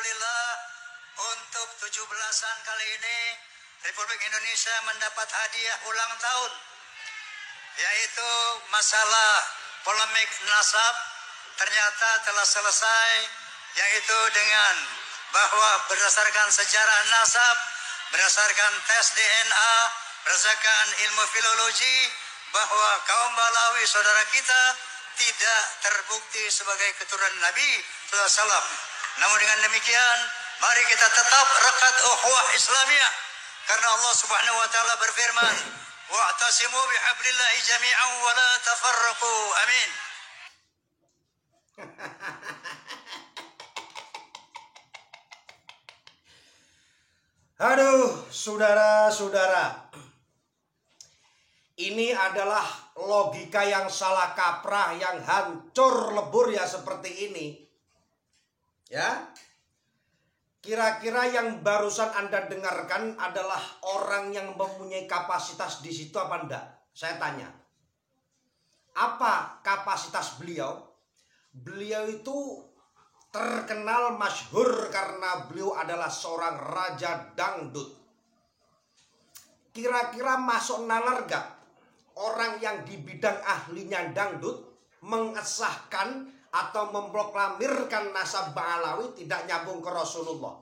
Alhamdulillah untuk 17-an kali ini Republik Indonesia mendapat hadiah ulang tahun, yaitu masalah polemik nasab ternyata telah selesai, yaitu dengan bahwa berdasarkan sejarah nasab, berdasarkan tes DNA, berdasarkan ilmu filologi, bahwa kaum Balawi saudara kita tidak terbukti sebagai keturunan Nabi SAW. Namun dengan demikian, mari kita tetap rekat ukhuwah Islamiyah, karena Allah Subhanahu wa taala berfirman, wa'tasimu bihablillahi jami'an wa la tafarraqu. Amin. Aduh, saudara-saudara, ini adalah logika yang salah kaprah, yang hancur lebur ya seperti ini. Ya, kira-kira yang barusan Anda dengarkan adalah orang yang mempunyai kapasitas di situ apa enggak? Saya tanya, apa kapasitas beliau? Beliau itu terkenal masyhur karena beliau adalah seorang raja dangdut. Kira-kira masuk nalar gak orang yang di bidang ahlinya dangdut mengesahkan atau memproklamirkan nasab Ba'alawi tidak nyambung ke Rasulullah?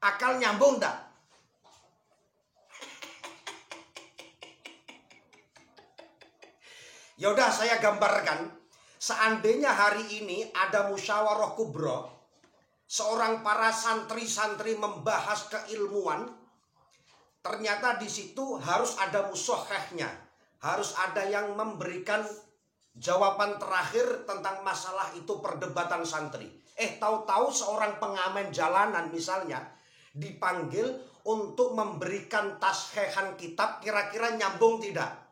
Akal nyambung gak? Yaudah, saya gambarkan. Seandainya hari ini ada musyawarah kubro, seorang para santri-santri membahas keilmuan, ternyata di situ harus ada musohehnya, harus ada yang memberikan jawaban terakhir tentang masalah itu perdebatan santri. Tahu-tahu seorang pengamen jalanan misalnya dipanggil untuk memberikan tashehan kitab, kira-kira nyambung tidak?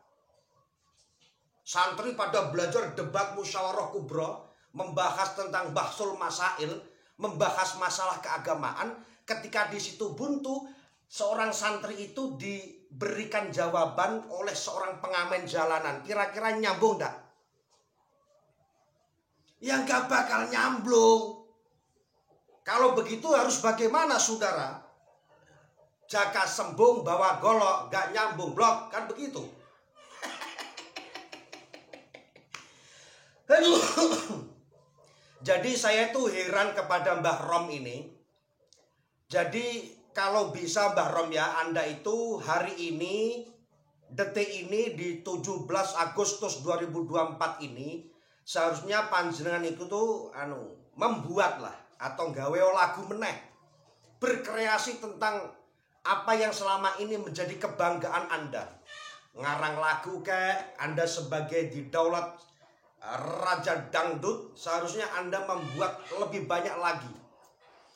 Santri pada belajar debat musyawarah kubro, membahas tentang bahsul masail, membahas masalah keagamaan. Ketika di situ buntu, seorang santri itu diberikan jawaban oleh seorang pengamen jalanan. Kira-kira nyambung enggak? Ya gak bakal nyambung. Kalau begitu harus bagaimana saudara? Jaka sembung bawa golok, gak nyambung blok, kan begitu. Jadi saya tuh heran kepada Mbah Rom ini. Jadi kalau bisa Mbah Rom ya, Anda itu hari ini, detik ini di 17 Agustus 2024 ini, seharusnya panjenengan itu tuh membuat lah atau gawe lagu meneh, berkreasi tentang apa yang selama ini menjadi kebanggaan Anda. Ngarang lagu kayak Anda sebagai didaulat raja dangdut, seharusnya Anda membuat lebih banyak lagi.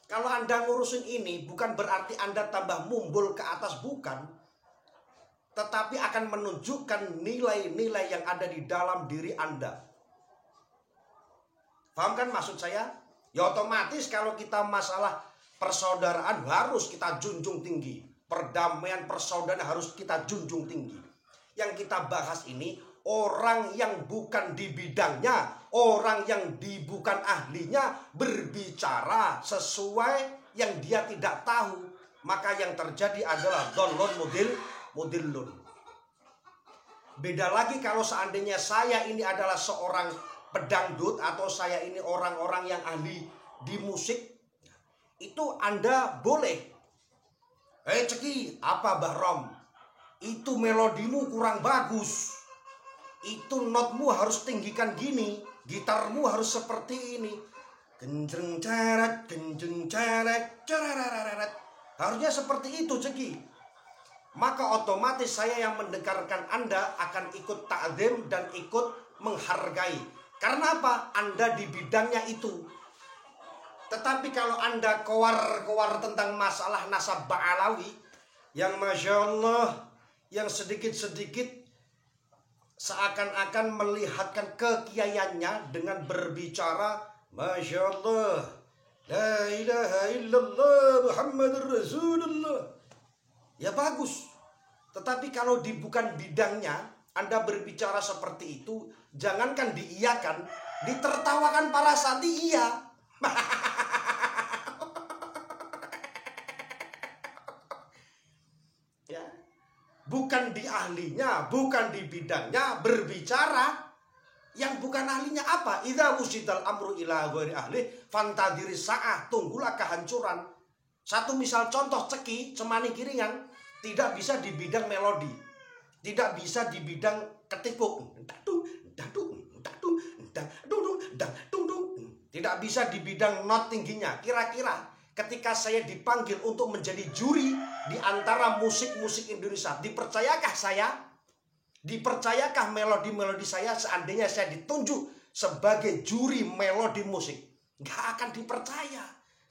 Kalau Anda ngurusin ini bukan berarti Anda tambah mumbul ke atas, bukan. Tetapi akan menunjukkan nilai-nilai yang ada di dalam diri Anda. Paham kan maksud saya? Ya otomatis kalau kita masalah persaudaraan harus kita junjung tinggi. Perdamaian persaudaraan harus kita junjung tinggi. Yang kita bahas ini orang yang bukan di bidangnya, orang yang bukan ahlinya berbicara sesuai yang dia tidak tahu, maka yang terjadi adalah download modilun. Beda lagi kalau seandainya saya ini adalah seorang pedangdut atau saya ini orang-orang yang ahli di musik, itu Anda boleh. Ceki, apa Mbah Rom? Itu melodimu kurang bagus. Itu notmu harus tinggikan gini, gitarmu harus seperti ini. Genjreng ceret, cereret. Harusnya seperti itu, Ceki. Maka otomatis saya yang mendengarkan Anda akan ikut ta'zim dan ikut menghargai. Karena apa? Anda di bidangnya itu. Tetapi kalau Anda kowar-kowar tentang masalah nasab Ba'alawi, yang Masya Allah, yang sedikit-sedikit seakan-akan melihatkan kekiaiannya dengan berbicara Masya Allah, la ilaha illallah Muhammadur Rasulullah. Ya bagus. Tetapi kalau bukan bidangnya, Anda berbicara seperti itu, jangankan diiyakan, ditertawakan para santri iya. ahlinya, bukan di bidangnya, berbicara yang bukan ahlinya. Apa? Idza wusidal amru ila ghairi ahli fantadiri sa'ah, tunggulah kehancuran. Satu misal contoh ceki, cemani kiringan, tidak bisa di bidang melodi, tidak bisa di bidang ketipuk, tidak bisa di bidang not tingginya. Kira-kira ketika saya dipanggil untuk menjadi juri di antara musik-musik Indonesia, dipercayakah saya? Dipercayakah melodi-melodi saya seandainya saya ditunjuk sebagai juri melodi musik? Gak akan dipercaya.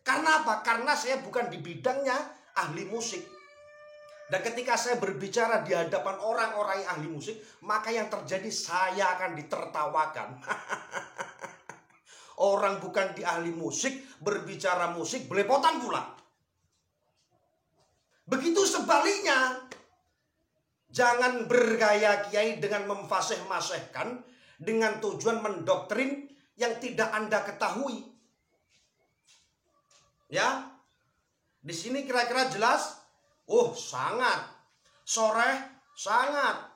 Karena apa? Karena saya bukan di bidangnya ahli musik. Dan ketika saya berbicara di hadapan orang-orang yang ahli musik, maka yang terjadi saya akan ditertawakan. Orang bukan di ahli musik, berbicara musik, belepotan pula. Begitu sebaliknya. Jangan bergaya kiai dengan memfasih-masihkan, dengan tujuan mendoktrin yang tidak Anda ketahui. Ya, di sini kira-kira jelas. Oh, sangat. Soreh, sangat.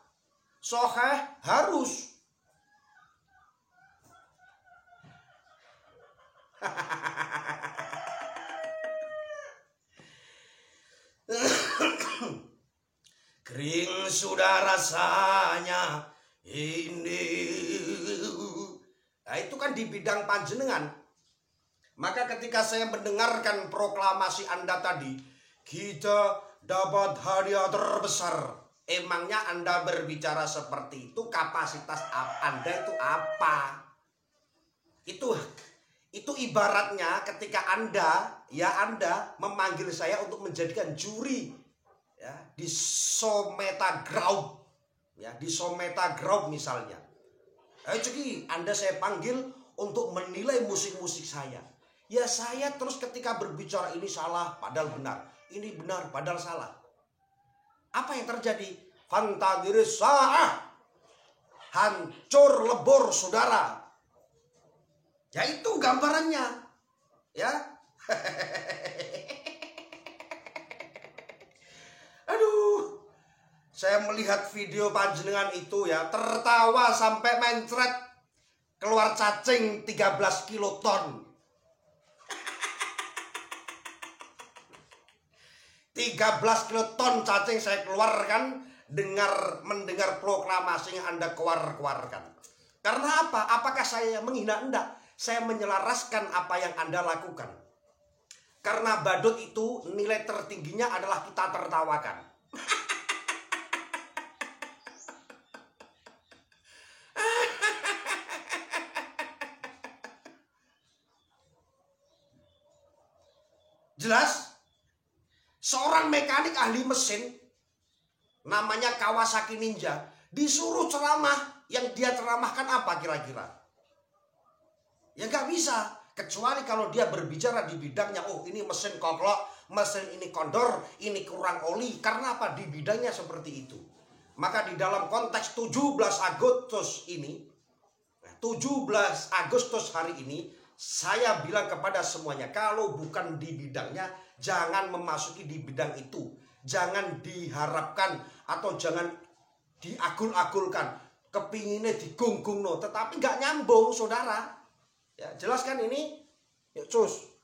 Soheh, harus. Kering sudah rasanya ini. Nah, itu kan di bidang panjenengan. Maka ketika saya mendengarkan proklamasi Anda tadi, kita dapat hadiah terbesar. Emangnya Anda berbicara seperti itu, kapasitas Anda itu apa? Itu ibaratnya ketika Anda memanggil saya untuk menjadikan juri ya, di Someta Group, ya, di Someta Group misalnya. Jadi Anda saya panggil untuk menilai musik-musik saya. Ya saya terus ketika berbicara ini salah padahal benar, ini benar padahal salah. Apa yang terjadi? Fantadiris sa'ah, hancur lebur saudara. Ya itu gambarannya. Ya. Aduh. Saya melihat video panjenengan itu ya, tertawa sampai mencret, keluar cacing 13 kiloton. 13 kiloton cacing saya keluarkan mendengar proklamasi yang Anda keluarkan. Karena apa? Apakah saya menghina? Enggak. Saya menyelaraskan apa yang Anda lakukan. Karena badut itu nilai tertingginya adalah kita tertawakan. Jelas? Seorang mekanik ahli mesin namanya Kawasaki Ninja disuruh ceramah, yang dia ceramahkan apa kira-kira? Ya nggak bisa, kecuali kalau dia berbicara di bidangnya. Oh ini mesin koklok, mesin ini kondor, ini kurang oli. Karena apa? Di bidangnya seperti itu. Maka di dalam konteks 17 Agustus ini, 17 Agustus hari ini, saya bilang kepada semuanya, kalau bukan di bidangnya, jangan memasuki di bidang itu. Jangan diharapkan atau jangan diagul-agulkan. Kepinginnya digunggung, no. Tetapi nggak nyambung, saudara. Ya, jelas kan ini? Yuk, cus.